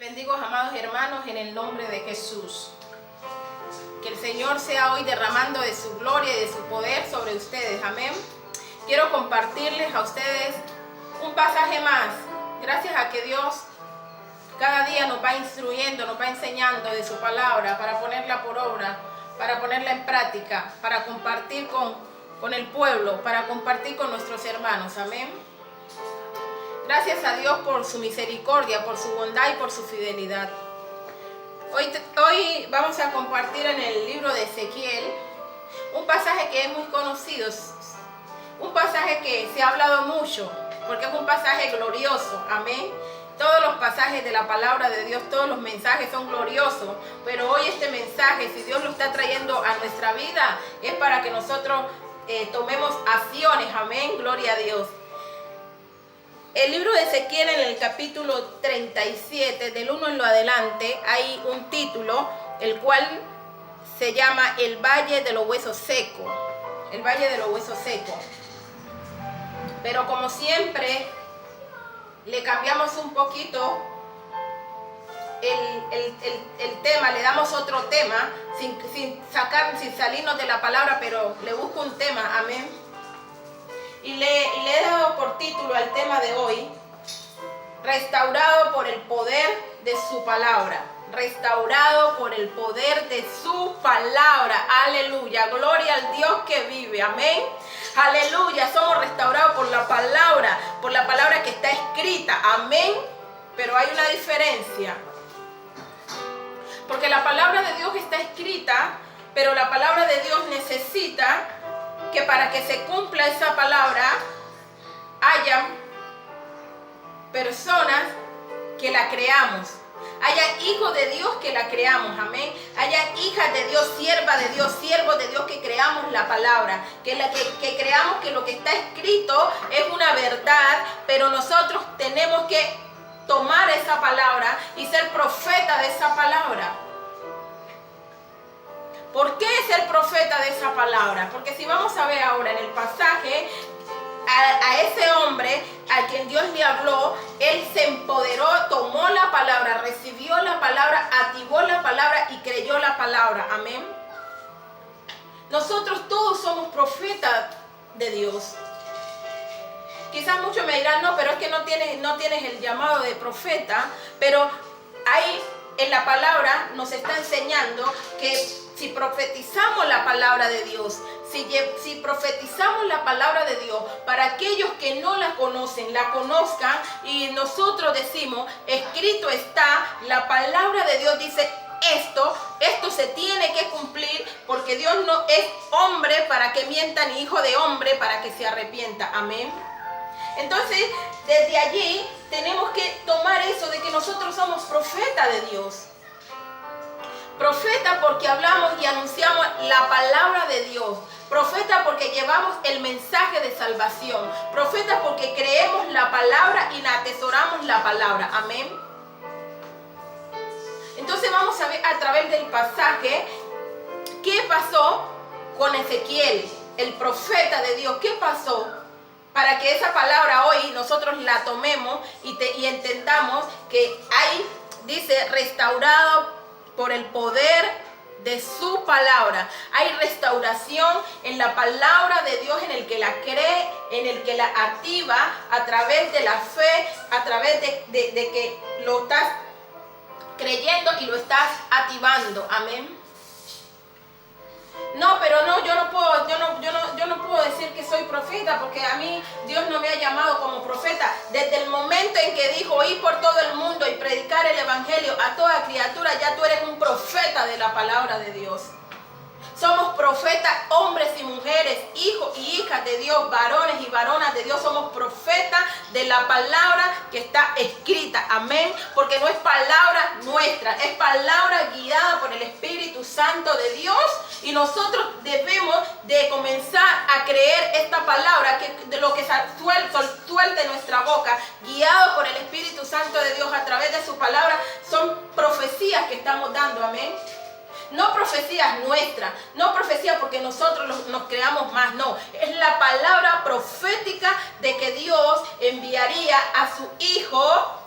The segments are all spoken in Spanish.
Bendigo, amados hermanos, en el nombre de Jesús. Que el Señor sea hoy derramando de su gloria y de su poder sobre ustedes. Amén. Quiero compartirles a ustedes un pasaje más. Gracias a que Dios cada día nos va instruyendo, nos va enseñando de su palabra para ponerla por obra, para ponerla en práctica, para compartir con el pueblo, para compartir con nuestros hermanos. Amén. Gracias a Dios por su misericordia, por su bondad y por su fidelidad. Hoy vamos a compartir en el libro de Ezequiel un pasaje que es muy conocido, un pasaje que se ha hablado mucho, porque es un pasaje glorioso. Amén. Todos los pasajes de la palabra de Dios, todos los mensajes son gloriosos, pero hoy este mensaje, si Dios lo está trayendo a nuestra vida, es para que nosotros tomemos acciones. Amén, gloria a Dios. El libro de Ezequiel, en el capítulo 37, del 1 en lo adelante, hay un título, el cual se llama El Valle de los Huesos Secos. El Valle de los Huesos Secos. Pero como siempre, le cambiamos un poquito el tema, le damos otro tema, sin salirnos de la palabra, pero le busco un tema. Amén. Y le he dado por título al tema de hoy, restaurado por el poder de su palabra. Restaurado por el poder de su palabra. Aleluya. Gloria al Dios que vive. Amén. Aleluya. Somos restaurados por la palabra que está escrita. Amén. Pero hay una diferencia. Porque la palabra de Dios está escrita, pero la palabra de Dios necesita que para que se cumpla esa palabra haya personas que la creamos, haya hijos de Dios que la creamos. Amén. Haya hijas de Dios, siervas de Dios, siervos de Dios que creamos la palabra, que creamos que lo que está escrito es una verdad, pero nosotros tenemos que tomar esa palabra y ser profeta de esa palabra. ¿Por qué ser profeta de esa palabra? Porque si vamos a ver ahora en el pasaje, a ese hombre a quien Dios le habló, él se empoderó, tomó la palabra, recibió la palabra, activó la palabra y creyó la palabra. Amén. Nosotros todos somos profetas de Dios. Quizás muchos me dirán, no, pero es que no tienes el llamado de profeta, pero ahí en la palabra nos está enseñando que si profetizamos la palabra de Dios, si profetizamos la palabra de Dios, para aquellos que no la conocen, la conozcan, y nosotros decimos, escrito está, la palabra de Dios dice esto se tiene que cumplir, porque Dios no es hombre para que mienta, ni hijo de hombre para que se arrepienta. Amén. Entonces, desde allí tenemos que tomar eso de que nosotros somos profetas de Dios. Profeta porque hablamos y anunciamos la palabra de Dios. Profeta porque llevamos el mensaje de salvación. Profeta porque creemos la palabra y la atesoramos la palabra. Amén. Entonces vamos a ver a través del pasaje qué pasó con Ezequiel, el profeta de Dios. ¿Qué pasó? Para que esa palabra hoy nosotros la tomemos y entendamos que hay, dice, restaurado por el poder de su palabra. Hay restauración en la palabra de Dios, en el que la cree, en el que la activa a través de la fe, a través de que lo estás creyendo y lo estás activando. Amén. No, pero no, yo no puedo decir que soy profeta, porque a mí Dios no me ha llamado como profeta. Desde el momento en que dijo, ir por todo el mundo y predicar el evangelio a toda criatura, ya tú eres un profeta de la palabra de Dios. Somos profetas, hombres y mujeres, hijos y hijas de Dios, varones y varonas de Dios. Somos profetas de la palabra que está escrita. Amén. Porque no es palabra nuestra, es palabra guiada por el Espíritu Santo de Dios. Y nosotros debemos de comenzar a creer esta palabra, que de lo que suelte nuestra boca, guiado por el Espíritu Santo de Dios a través de su palabra, son profecías que estamos dando. Amén. No profecías nuestras, no profecías porque nosotros nos creamos más, no. Es la palabra profética de que Dios enviaría a su Hijo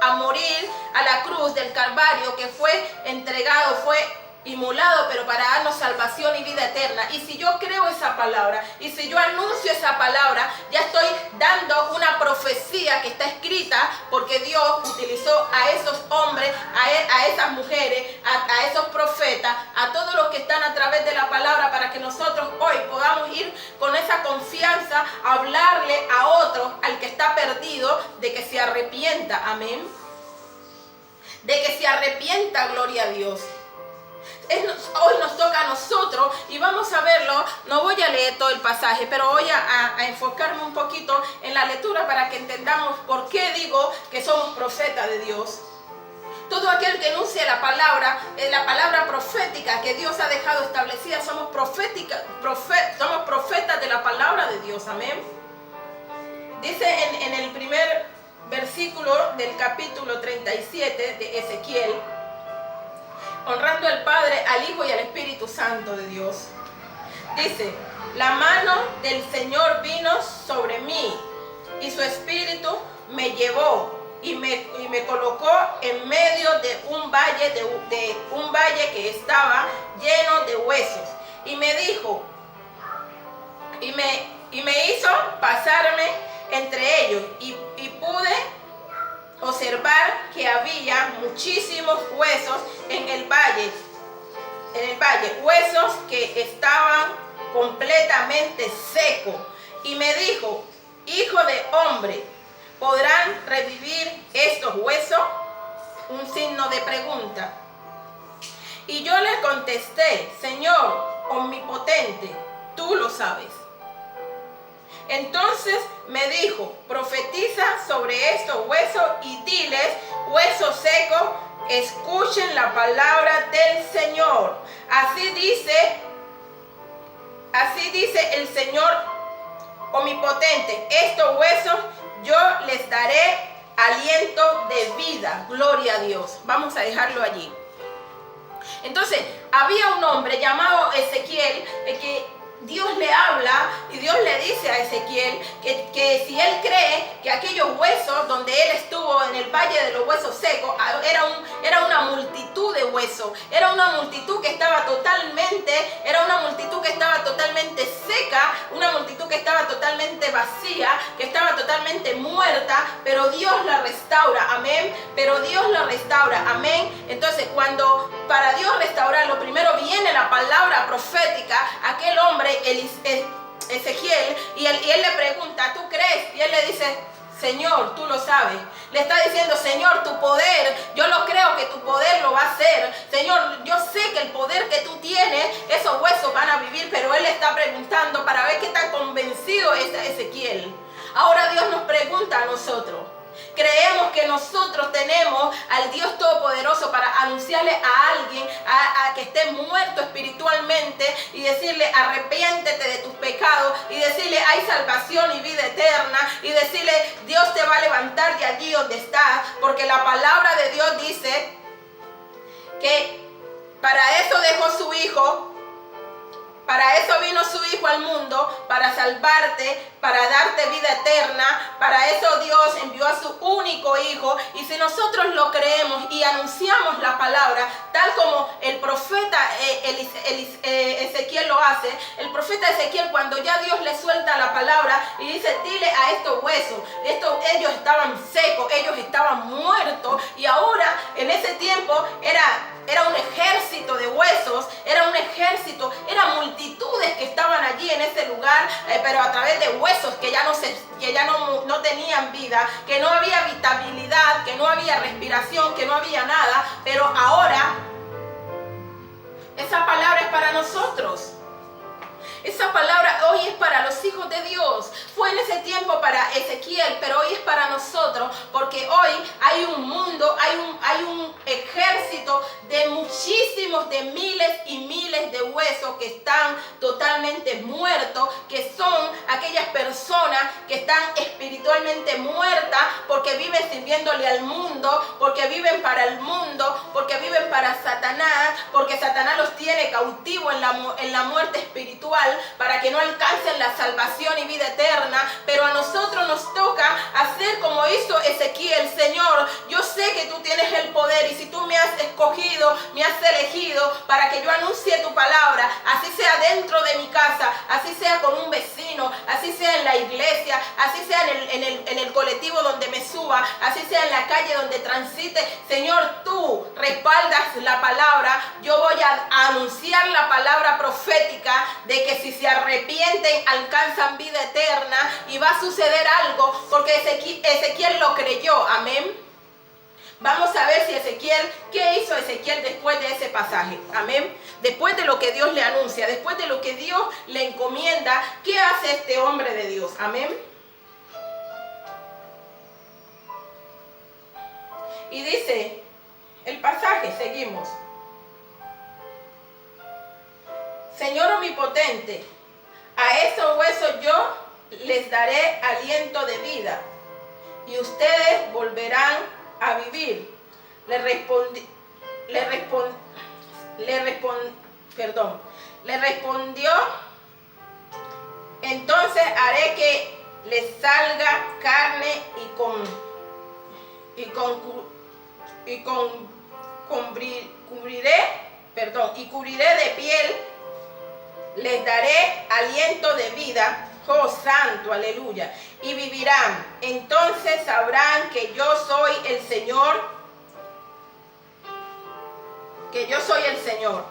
a morir a la cruz de del Calvario, que fue entregado, fue inmolado, pero para darnos salvación y vida eterna. Y si yo creo esa palabra, y si yo anuncio esa palabra, ya estoy dando una profecía que está escrita, porque Dios utilizó a esos hombres, a esas mujeres, a esos profetas, a todos los que están a través de la palabra, para que nosotros hoy podamos ir con esa confianza a hablarle a otro, al que está perdido, de que se arrepienta. Amén. De que se arrepienta, gloria a Dios. Hoy nos toca a nosotros y vamos a verlo. No voy a leer todo el pasaje, pero voy a enfocarme un poquito en la lectura para que entendamos por qué digo que somos profetas de Dios. Todo aquel que enuncia la palabra profética que Dios ha dejado establecida, somos profetas de la palabra de Dios. Amén. Dice en el primer versículo del capítulo 37 de Ezequiel: honrando al Padre, al Hijo y al Espíritu Santo de Dios. Dice: la mano del Señor vino sobre mí, y su Espíritu me llevó y me colocó en medio de un valle que estaba lleno de huesos. Y me dijo, y me hizo pasarme entre ellos, y pude observar que había muchísimos huesos en el valle, huesos que estaban completamente secos. Y me dijo: hijo de hombre, ¿podrán revivir estos huesos? Un signo de pregunta. Y yo le contesté: Señor omnipotente, tú lo sabes. Entonces me dijo: profetiza sobre estos huesos y diles: huesos secos, escuchen la palabra del Señor. Así dice el Señor omnipotente: estos huesos yo les daré aliento de vida. Gloria a Dios. Vamos a dejarlo allí. Entonces, había un hombre llamado Ezequiel, que Dios le habla y Dios le dice a Ezequiel que si él cree que aquellos huesos donde él estuvo en el valle de los huesos secos, era una multitud de huesos, era una multitud que estaba totalmente seca, una multitud que estaba totalmente vacía, que estaba totalmente muerta, pero Dios la restaura. Amén. Pero Dios la restaura. Amén. Entonces, para Dios restaurarlo, primero viene la palabra profética. Aquel hombre, Ezequiel, y él le pregunta: ¿tú crees? Y él le dice: Señor, tú lo sabes. Le está diciendo: Señor, tu poder, yo lo creo que tu poder lo va a hacer. Señor, yo sé que el poder que tú tienes, esos huesos van a vivir. Pero él está preguntando para ver qué tan convencido es Ezequiel. Ahora Dios nos pregunta a nosotros: creemos que nosotros tenemos al Dios Todopoderoso para anunciarle a alguien a que esté muerto espiritualmente y decirle: arrepiéntete de tus pecados, y decirle: hay salvación y vida eterna, y decirle: Dios te va a levantar de allí donde estás, porque la palabra de Dios dice que para eso dejó su Hijo. Para eso vino su Hijo al mundo, para salvarte, para darte vida eterna. Para eso Dios envió a su único Hijo. Y si nosotros lo creemos y anunciamos la palabra, tal como el profeta Ezequiel lo hace, el profeta Ezequiel, cuando ya Dios le suelta la palabra y dice: dile a estos huesos, ellos estaban secos, ellos estaban muertos, y ahora en ese tiempo era un ejército de huesos, era un ejército, eran multitudes que estaban allí en ese lugar, pero a través de huesos que ya no tenían vida, que no había habitabilidad, que no había respiración, que no había nada. Pero ahora esa palabra es para nosotros. Esa palabra hoy es para los hijos de Dios. Fue en ese tiempo para Ezequiel, pero hoy es para nosotros, porque hoy hay un mundo, hay un ejército de muchísimos, de miles y miles de huesos que están totalmente muertos, que son aquellas personas que están espiritualmente muertas porque viven sirviéndole al mundo, porque viven para el mundo, porque viven para Satanás, porque Satanás los tiene cautivos en la muerte espiritual, para que no alcancen la salvación y vida eterna. Pero a nosotros nos toca hacer como hizo Ezequiel: Señor, yo sé que tú tienes el poder, y si si tú me has escogido, me has elegido para que yo anuncie tu palabra, así sea dentro de mi casa, así sea con un vecino, así sea en la iglesia, así sea en el colectivo donde me suba, así sea en la calle donde transite, Señor, tú respaldas la palabra. Yo voy a anunciar la palabra profética de que si se arrepienten alcanzan vida eterna, y va a suceder algo porque Ezequiel lo creyó. Amén. Vamos a ver si Ezequiel, ¿qué hizo Ezequiel después de ese pasaje? Amén. Después de lo que Dios le anuncia, después de lo que Dios le encomienda, ¿qué hace este hombre de Dios? Amén. Y dice el pasaje, seguimos. Señor omnipotente, a esos huesos yo les daré aliento de vida, y ustedes volverán a vivir. Le respondió, entonces haré que les salga carne cubriré de piel, les daré aliento de vida. Oh, santo, aleluya. Y vivirán. Entonces sabrán que yo soy el Señor. Que yo soy el Señor.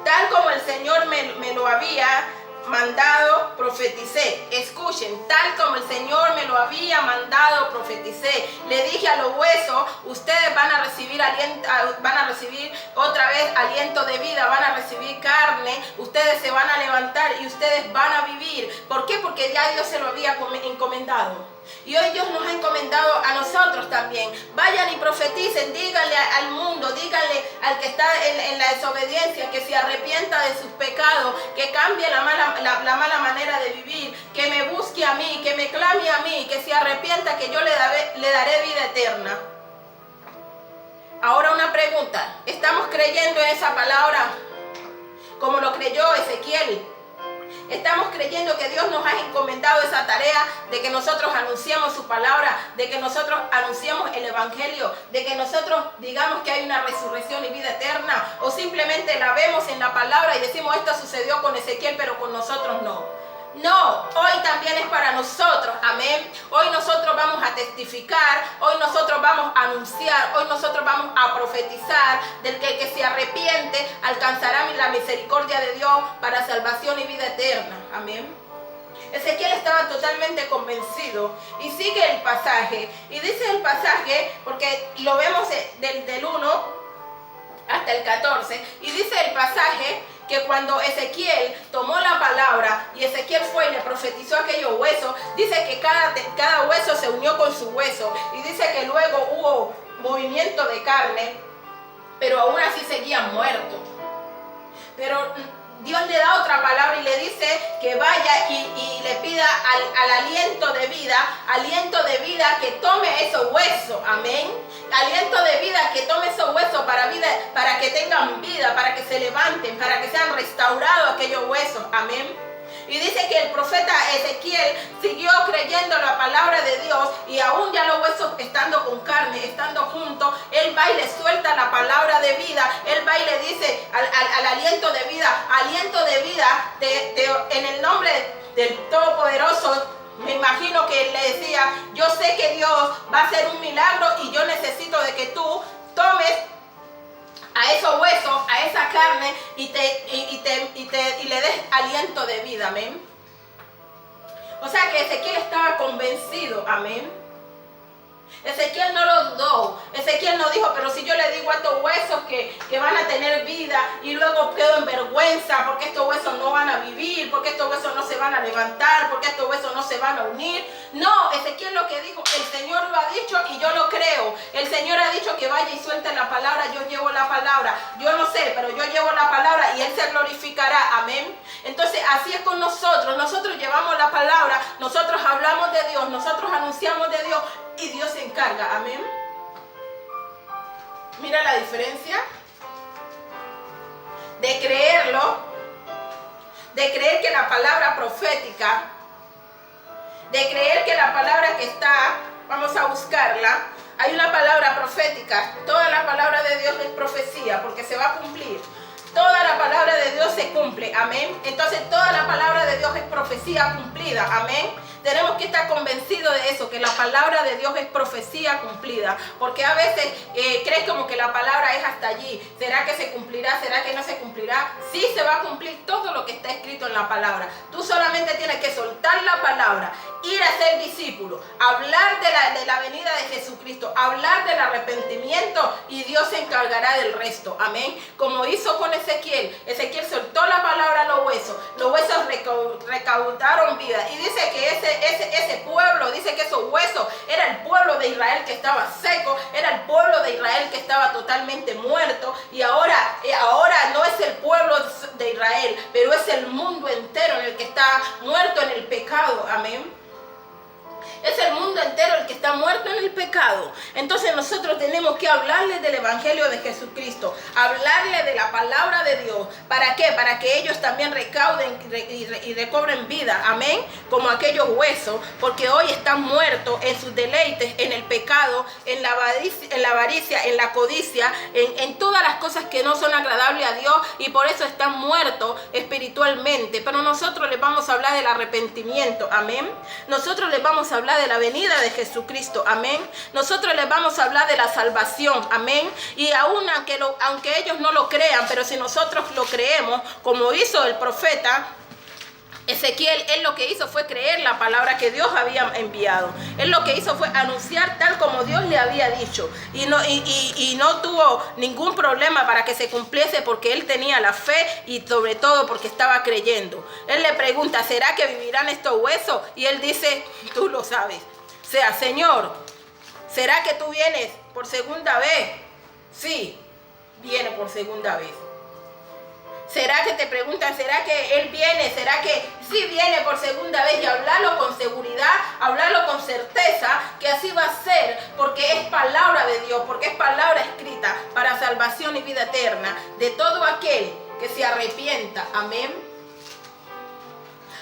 Tal como el Señor me lo había mandado, profeticé. Escuchen, tal como el Señor me lo había mandado, profeticé. Le dije a los huesos, ustedes van a recibir otra vez aliento de vida, van a recibir carne, ustedes se van a levantar y ustedes van a vivir. ¿Por qué? Porque ya Dios se lo había encomendado. Y hoy Dios nos ha encomendado a nosotros también. Vayan y profeticen, díganle al mundo, díganle al que está en la desobediencia, que se arrepienta de sus pecados, que cambie la mala manera de vivir, que me busque a mí, que me clame a mí, que se arrepienta, que yo le daré vida eterna. Ahora una pregunta, ¿estamos creyendo en esa palabra como lo creyó Ezequiel? Estamos creyendo que Dios nos ha encomendado esa tarea de que nosotros anunciemos su palabra, de que nosotros anunciemos el evangelio, de que nosotros digamos que hay una resurrección y vida eterna, o simplemente la vemos en la palabra y decimos esto sucedió con Ezequiel pero con nosotros no. No, hoy también es para nosotros, amén. Hoy nosotros vamos a testificar, hoy nosotros vamos a anunciar, hoy nosotros vamos a profetizar del que el que se arrepiente alcanzará la misericordia de Dios para salvación y vida eterna, amén. Ezequiel estaba totalmente convencido y sigue el pasaje, y dice el pasaje, porque lo vemos del 1 hasta el 14, y dice el pasaje que cuando Ezequiel tomó la palabra y Ezequiel fue y le profetizó aquellos huesos, dice que cada hueso se unió con su hueso, y dice que luego hubo movimiento de carne, pero aún así seguían muertos. Pero Dios le da otra palabra y le dice que vaya y le pida al aliento de vida que tome esos huesos, amén. Aliento de vida que tome esos huesos para que tengan vida, para que se levanten, para que sean restaurados aquellos huesos, amén. Y dice que el profeta Ezequiel siguió creyendo la palabra de Dios, y aún ya los huesos estando con carne, estando juntos, él va y le suelta la palabra de vida, él va y le dice al aliento de vida, en el nombre del Todopoderoso. Me imagino que le decía, yo sé que Dios va a hacer un milagro y yo necesito de que tú tomes a esos huesos, a esa carne y le des aliento de vida, amén. O sea que Ezequiel estaba convencido, amén. Ezequiel no lo dudó. Ezequiel no dijo, pero si yo le digo a estos huesos que van a tener vida y luego quedo en vergüenza porque estos huesos no van a vivir, porque estos huesos no se van a levantar, porque estos huesos no se van a unir. No, Ezequiel lo que dijo, el Señor lo ha dicho y yo lo creo. El Señor ha dicho que vaya y suelte la palabra, yo llevo la palabra. Yo no sé, pero yo llevo la palabra y Él se glorificará, amén. Entonces así es con nosotros llevamos la palabra, nosotros hablamos de Dios, nosotros anunciamos de Dios y Dios se encarga, amén. Mira la diferencia de creerlo, de creer que la palabra profética, de creer que la palabra que está, vamos a buscarla, hay una palabra profética. Toda la palabra de Dios es profecía porque se va a cumplir. Toda la palabra de Dios se cumple, amén. Entonces toda la palabra de Dios es profecía cumplida, amén. Tenemos que estar convencidos de eso, que la palabra de Dios es profecía cumplida. Porque a veces crees como que la palabra es hasta allí. ¿Será que se cumplirá? ¿Será que no se cumplirá? Sí se va a cumplir todo lo que está escrito en la palabra. Tú solamente tienes que soltar la palabra, ir a ser discípulo, hablar de la venida de Jesucristo, hablar del arrepentimiento y Dios se encargará del resto, amén. Como hizo con Ezequiel. Ezequiel soltó la palabra a los huesos recaudaron vida. Y dice que ese pueblo, dice que esos huesos era el pueblo de Israel que estaba seco, era el pueblo de Israel que estaba totalmente muerto. Y ahora no es el pueblo de Israel, pero es el mundo entero en el que está muerto en el pecado, amén. Es el mundo entero el que está muerto en el pecado. Entonces nosotros tenemos que hablarles del evangelio de Jesucristo, hablarles de la palabra de Dios. ¿Para qué? Para que ellos también recauden y recobren vida, amén, como aquellos huesos, porque hoy están muertos en sus deleites, en el pecado, en la avaricia, en la codicia, en todas las cosas que no son agradables a Dios, y por eso están muertos espiritualmente. Pero nosotros les vamos a hablar del arrepentimiento, amén. Nosotros les vamos a hablar de la venida de Jesucristo, amén. Nosotros les vamos a hablar de la salvación, amén. Y aún aunque ellos no lo crean, pero si nosotros lo creemos, como hizo el profeta Ezequiel, él lo que hizo fue creer la palabra que Dios había enviado. Él lo que hizo fue anunciar tal como Dios le había dicho. Y no tuvo ningún problema para que se cumpliese, porque él tenía la fe y sobre todo porque estaba creyendo. Él le pregunta, ¿será que vivirán estos huesos? Y él dice, tú lo sabes. O sea, Señor, ¿será que tú vienes por segunda vez? Sí, viene por segunda vez. ¿Será que te preguntan, será que Él viene? ¿Será que sí viene por segunda vez? Y hablarlo con seguridad, hablarlo con certeza, que así va a ser, porque es palabra de Dios, porque es palabra escrita para salvación y vida eterna de todo aquel que se arrepienta. Amén.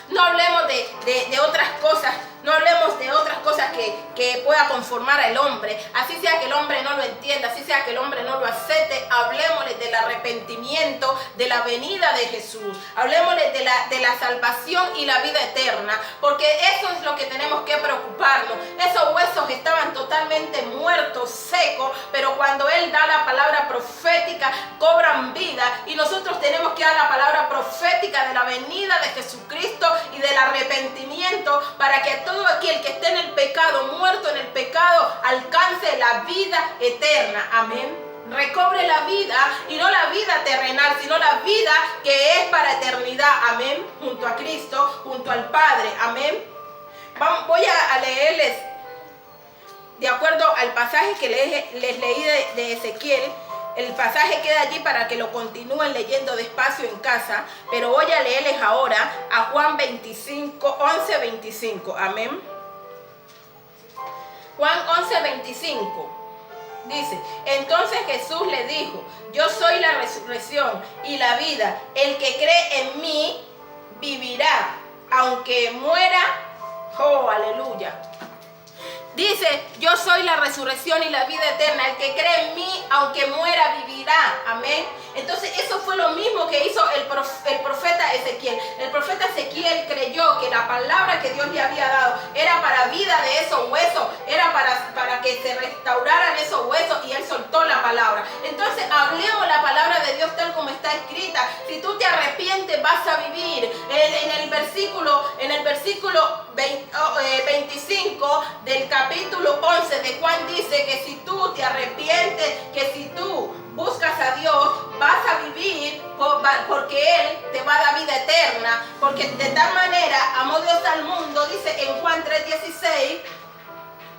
No hablemos de otras cosas. No hablemos de otras cosas que pueda conformar al hombre. Así sea que el hombre no lo entienda, así sea que el hombre no lo acepte. Hablemosles del arrepentimiento, de la venida de Jesús. Hablemosles de la salvación y la vida eterna. Porque eso es lo que tenemos que preocuparnos. Esos huesos estaban totalmente muertos, secos. Pero cuando Él da la palabra profética, cobran vida. Y nosotros tenemos que dar la palabra profética de la venida de Jesucristo y del arrepentimiento, para que todo aquel que esté en el pecado, muerto en el pecado, alcance la vida eterna. Amén. Recobre la vida, y no la vida terrenal, sino la vida que es para eternidad. Amén. Junto a Cristo, junto al Padre. Amén. Voy a leerles de acuerdo al pasaje que les leí de Ezequiel. El pasaje queda allí para que lo continúen leyendo despacio en casa, pero voy a leerles ahora a Juan 11:25. Amén. Juan 11:25 dice, entonces Jesús le dijo, yo soy la resurrección y la vida. El que cree en mí vivirá, aunque muera. Oh, aleluya. Dice, yo soy la resurrección y la vida eterna. El que cree en mí, aunque muera, vivirá. Amén. Entonces eso fue lo mismo que hizo el profeta Ezequiel. El profeta Ezequiel creyó que la palabra que Dios le había dado era para vida de esos huesos, era para que se restauraran esos huesos, y él soltó la palabra. Entonces hablemos la palabra de Dios tal como está escrita. Si tú te arrepientes, vas a vivir. En el versículo 25 del capítulo 11 de Juan dice que si tú te arrepientes, que si tú buscas a Dios, vas a vivir, porque Él te va a dar vida eterna. Porque de tal manera amó Dios al mundo, dice en Juan 3:16,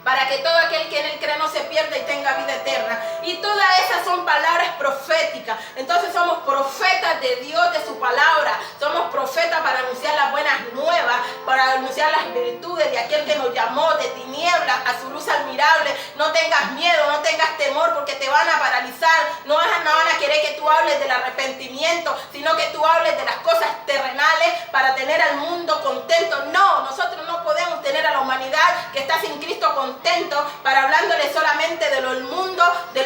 para que todo aquel que en Él cree no se pierda y tenga vida eterna. Y todas esas son palabras proféticas. Entonces somos profetas de Dios, de su palabra. Somos profetas para anunciar las buenas nuevas, para anunciar las virtudes de aquel que nos llamó de tinieblas a su luz admirable. No tengas miedo, no tengas temor, porque te van a paralizar. No van a querer que tú hables del arrepentimiento, sino que tú hables de las cosas terrenales para tener al mundo contento. No, nosotros no podemos tener a la humanidad que está sin Cristo contento para hablándole solamente de lo del mundo, de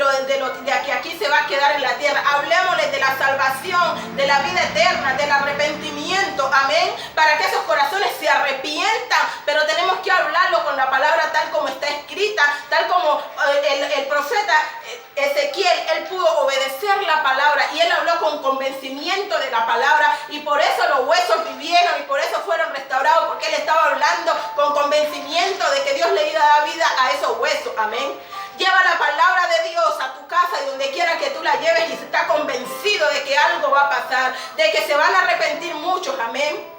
que aquí se va a quedar en la tierra. Hablemosles de la salvación, de la vida eterna, del arrepentimiento, amén, para que esos corazones se arrepientan, pero tenemos que hablarlo con la palabra tal como está escrita, tal como el profeta Ezequiel, él pudo obedecer la palabra y él habló con convencimiento de la palabra y por eso los huesos vivieron y por eso fueron restaurados, porque él estaba hablando con convencimiento de que Dios le iba a dar vida a esos huesos, amén. Lleva la palabra de Dios a tu casa y donde quiera que tú la lleves y está convencido de que algo va a pasar, de que se van a arrepentir muchos, amén.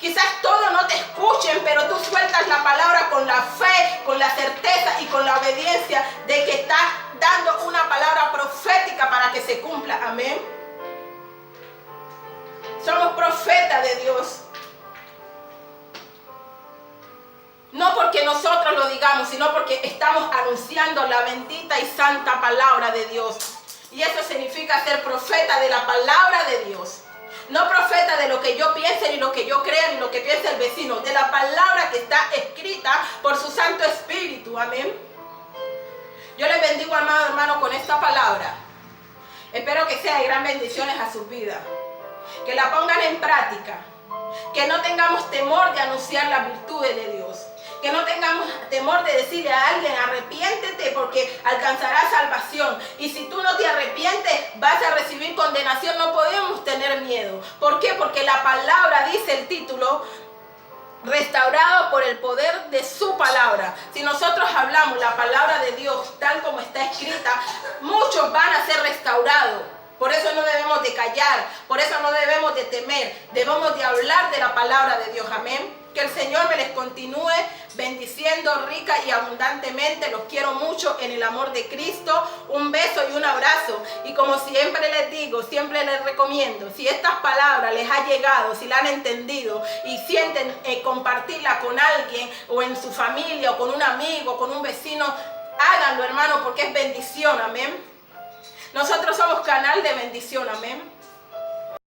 Quizás todos no te escuchen, pero tú sueltas la palabra con la fe, con la certeza y con la obediencia de que estás dando una palabra profética para que se cumpla, amén. Somos profetas de Dios. No porque nosotros lo digamos, sino porque estamos anunciando la bendita y santa palabra de Dios. Y eso significa ser profeta de la palabra de Dios. No profeta de lo que yo piense, ni lo que yo crea, ni lo que piense el vecino. De la palabra que está escrita por su Santo Espíritu. Amén. Yo les bendigo, amado hermano, con esta palabra. Espero que sea de gran bendiciones a sus vidas. Que la pongan en práctica. Que no tengamos temor de anunciar las virtudes de Dios. Que no tengamos temor de decirle a alguien, arrepiéntete porque alcanzarás salvación. Y si tú no te arrepientes, vas a recibir condenación. No podemos tener miedo. ¿Por qué? Porque la palabra, dice el título, restaurado por el poder de su palabra. Si nosotros hablamos la palabra de Dios tal como está escrita, muchos van a ser restaurados. Por eso no debemos de callar, por eso no debemos de temer, debemos de hablar de la palabra de Dios, amén. Que el Señor me les continúe bendiciendo rica y abundantemente. Los quiero mucho en el amor de Cristo. Un beso y un abrazo. Y como siempre les digo, siempre les recomiendo, si estas palabras les ha llegado, si la han entendido y sienten compartirla con alguien o en su familia o con un amigo, con un vecino, háganlo, hermano, porque es bendición, amén. Nosotros somos canal de bendición, amén.